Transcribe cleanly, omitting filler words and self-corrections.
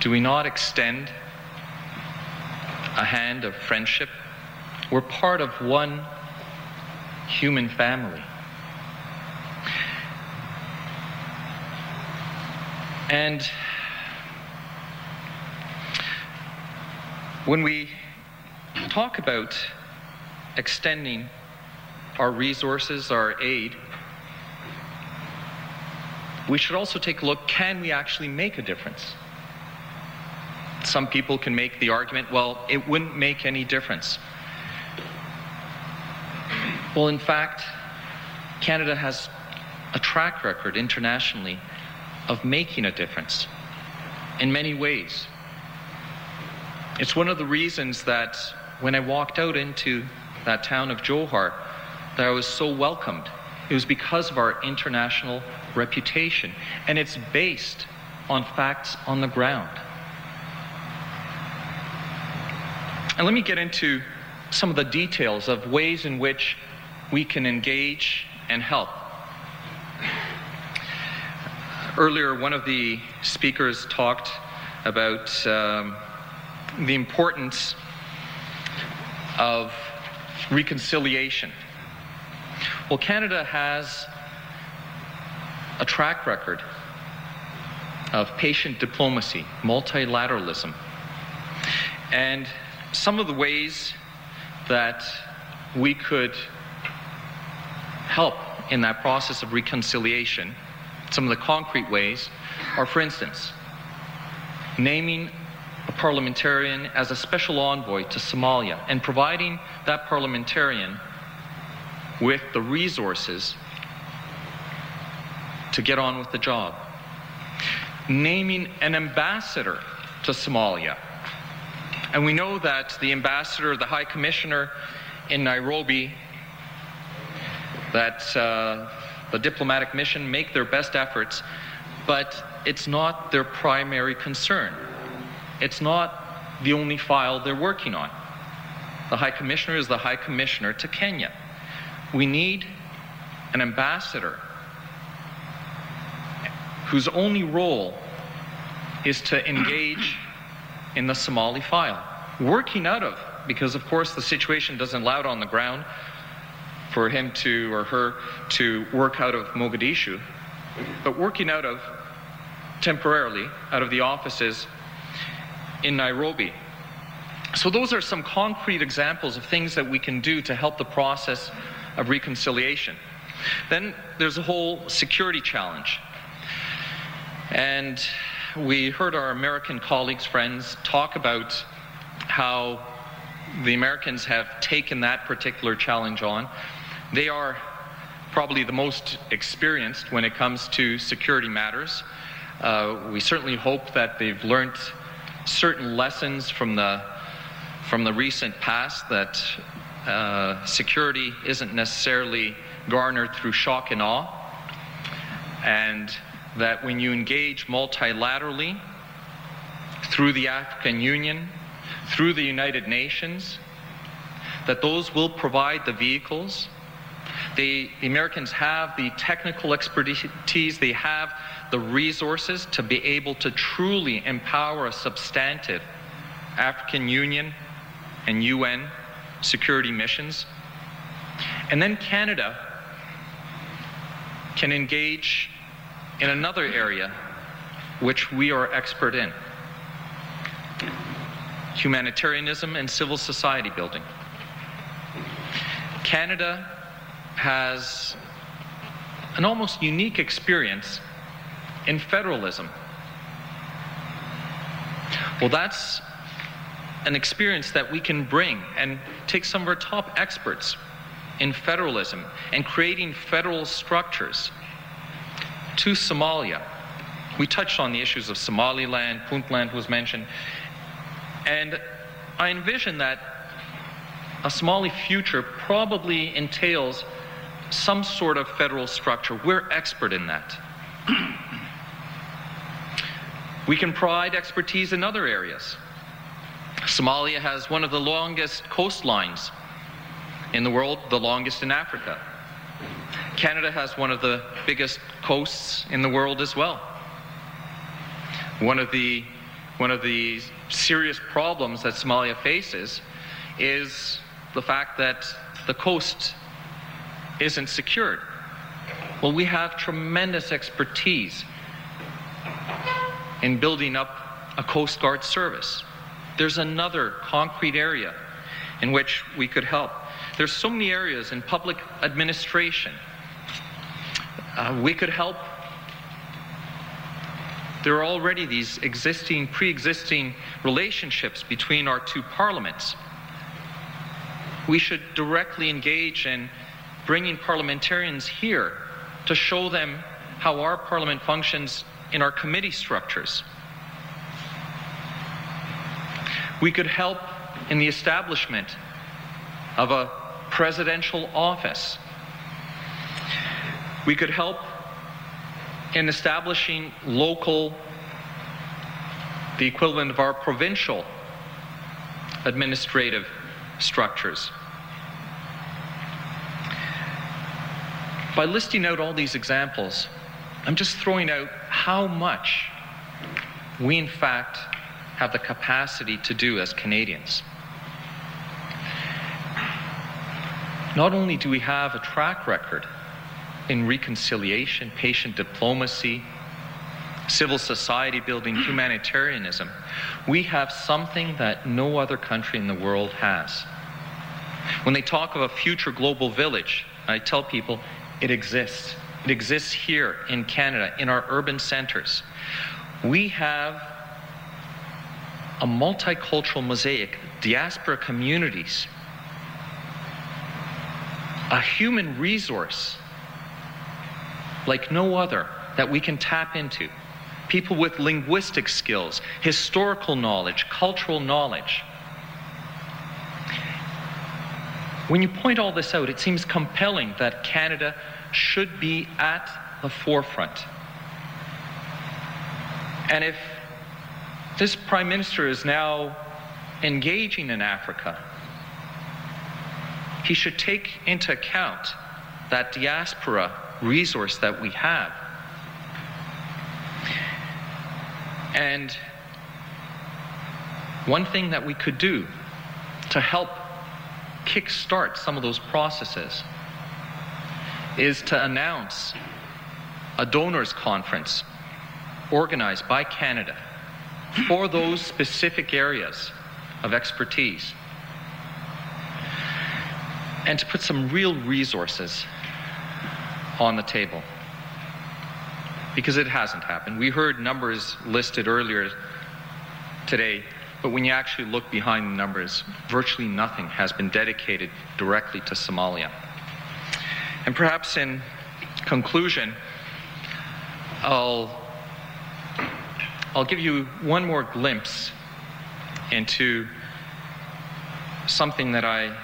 Do we not extend a hand of friendship? We're part of one human family. And when we talk about extending our resources, our aid, we should also take a look, can we actually make a difference? Some people can make the argument, well, it wouldn't make any difference. Well, in fact, Canada has a track record internationally of making a difference in many ways. It's one of the reasons that when I walked out into that town of Johor, that I was so welcomed. It was because of our international reputation, and it's based on facts on the ground. And let me get into some of the details of ways in which we can engage and help. Earlier, one of the speakers talked about the importance of reconciliation. Well, Canada has a track record of patient diplomacy, multilateralism. And some of the ways that we could help in that process of reconciliation, some of the concrete ways, are, for instance, naming a parliamentarian as a special envoy to Somalia and providing that parliamentarian with the resources to get on with the job. Naming an ambassador to Somalia. And we know that the ambassador, the High Commissioner in Nairobi, that the diplomatic mission make their best efforts, but it's not their primary concern. It's not the only file they're working on. The High Commissioner is the High Commissioner to Kenya. We need an ambassador whose only role is to engage in the Somali file, working out of, because of course the situation doesn't allow it on the ground for him to or her to work out of Mogadishu, but working out of, temporarily, out of the offices in Nairobi. So those are some concrete examples of things that we can do to help the process of reconciliation. Then there's a whole security challenge. And we heard our American colleagues, friends, talk about how the Americans have taken that particular challenge on. They are probably the most experienced when it comes to security matters. We certainly hope that they've learned certain lessons from the recent past, that security isn't necessarily garnered through shock and awe, and that when you engage multilaterally through the African Union, through the United Nations, that those will provide the vehicles. The Americans have the technical expertise, they have the resources to be able to truly empower a substantive African Union and UN security missions. And then Canada can engage in another area which we are expert in: humanitarianism and civil society building. Canada has an almost unique experience in federalism. Well, that's an experience that we can bring and take some of our top experts in federalism and creating federal structures to Somalia. We touched on the issues of Somaliland, Puntland was mentioned, and I envision that a Somali future probably entails some sort of federal structure. We're expert in that. We can provide expertise in other areas. Somalia has one of the longest coastlines in the world, the longest in Africa. Canada has one of the biggest coasts in the world as well. One of the one of the serious problems that Somalia faces is the fact that the coast isn't secured. Well, we have tremendous expertise in building up a Coast Guard service. There's another concrete area in which we could help. There's so many areas in public administration. We could help. There are already these pre-existing relationships between our two parliaments. We should directly engage in bringing parliamentarians here to show them how our parliament functions in our committee structures. We could help in the establishment of a presidential office. We could help in establishing the equivalent of our provincial administrative structures. By listing out all these examples, I'm just throwing out how much we in fact have the capacity to do as Canadians. Not only do we have a track record in reconciliation, patient diplomacy, civil society building, humanitarianism, we have something that no other country in the world has. When they talk of a future global village, I tell people it exists. It exists here in Canada, in our urban centers. We have a multicultural mosaic, diaspora communities, a human resource like no other that we can tap into. People with linguistic skills, historical knowledge, cultural knowledge. When you point all this out, it seems compelling that Canada should be at the forefront. And if this Prime Minister is now engaging in Africa, he should take into account that diaspora resource that we have. And one thing that we could do to help kickstart some of those processes is to announce a donors conference organized by Canada for those specific areas of expertise, and to put some real resources on the table, because it hasn't happened. We heard numbers listed earlier today, but when you actually look behind the numbers, virtually nothing has been dedicated directly to Somalia. And perhaps in conclusion, I'll give you one more glimpse into something that I